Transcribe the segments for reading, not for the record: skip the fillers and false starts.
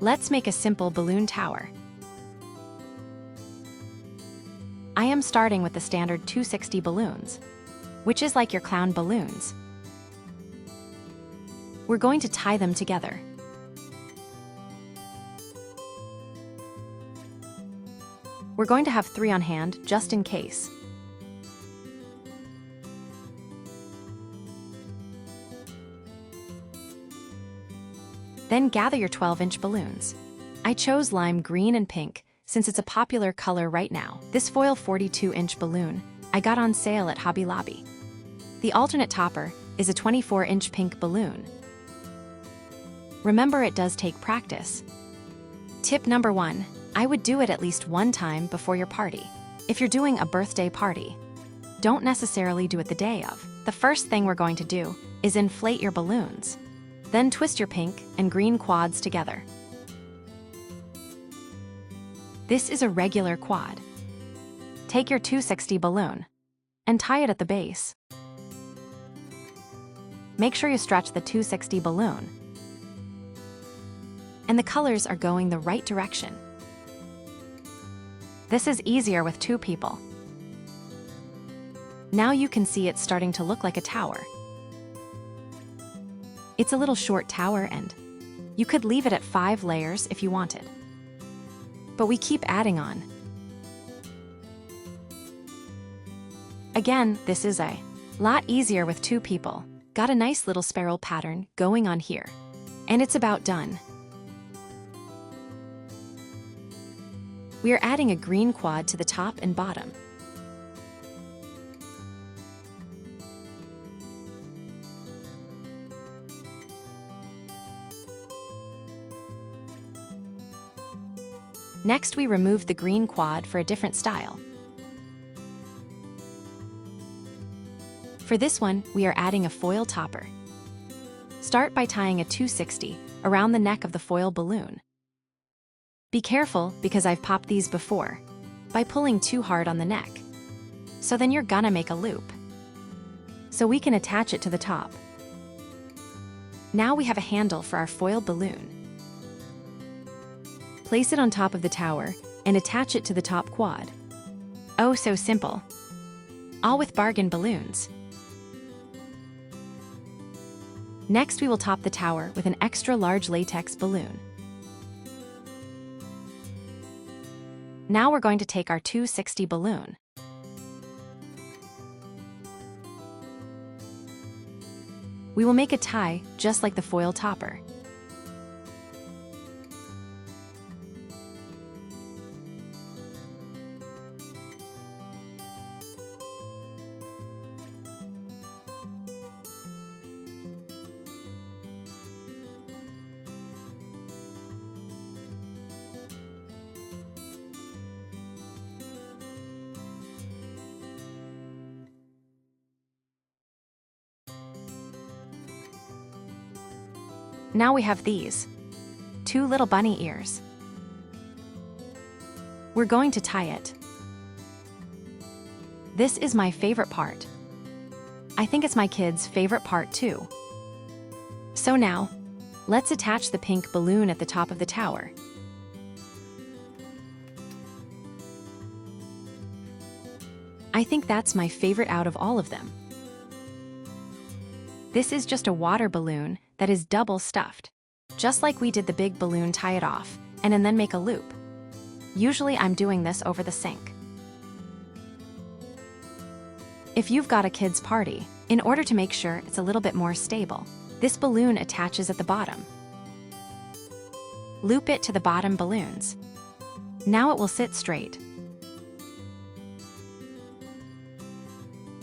Let's make a simple balloon tower. I am starting with the standard 260 balloons, which is like your clown balloons. We're going to tie them together. We're going to have 3 on hand, just in case. Then gather your 12-inch balloons. I chose lime green and pink, since it's a popular color right now. This foil 42-inch balloon I got on sale at Hobby Lobby. The alternate topper is a 24-inch pink balloon. Remember, it does take practice. Tip number 1. I would do it at least one time before your party. If you're doing a birthday party, don't necessarily do it the day of. The first thing we're going to do is inflate your balloons. Then twist your pink and green quads together. This is a regular quad. Take your 260 balloon and tie it at the base. Make sure you stretch the 260 balloon, and the colors are going the right direction. This is easier with 2 people. Now you can see it's starting to look like a tower. It's a little short tower, and you could leave it at 5 layers if you wanted. But we keep adding on. Again, this is a lot easier with 2 people. Got a nice little spiral pattern going on here. And it's about done. We are adding a green quad to the top and bottom. Next, we remove the green quad for a different style. For this one, we are adding a foil topper. Start by tying a 260 around the neck of the foil balloon. Be careful, because I've popped these before, by pulling too hard on the neck. So then you're gonna make a loop. So we can attach it to the top. Now we have a handle for our foil balloon. Place it on top of the tower and attach it to the top quad. Oh, so simple. All with bargain balloons. Next, we will top the tower with an extra large latex balloon. Now we're going to take our 260 balloon. We will make a tie just like the foil topper. Now we have these 2 little bunny ears. We're going to tie it. This is my favorite part. I think it's my kids' favorite part too. So now, let's attach the pink balloon at the top of the tower. I think that's my favorite out of all of them. This is just a water balloon that is double stuffed. Just like we did the big balloon, tie it off, and then make a loop. Usually I'm doing this over the sink. If you've got a kid's party, in order to make sure it's a little bit more stable, this balloon attaches at the bottom. Loop it to the bottom balloons. Now it will sit straight.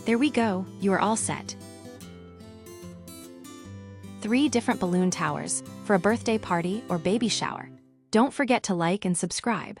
There we go, you are all set. 3 different balloon towers for a birthday party or baby shower. Don't forget to like and subscribe.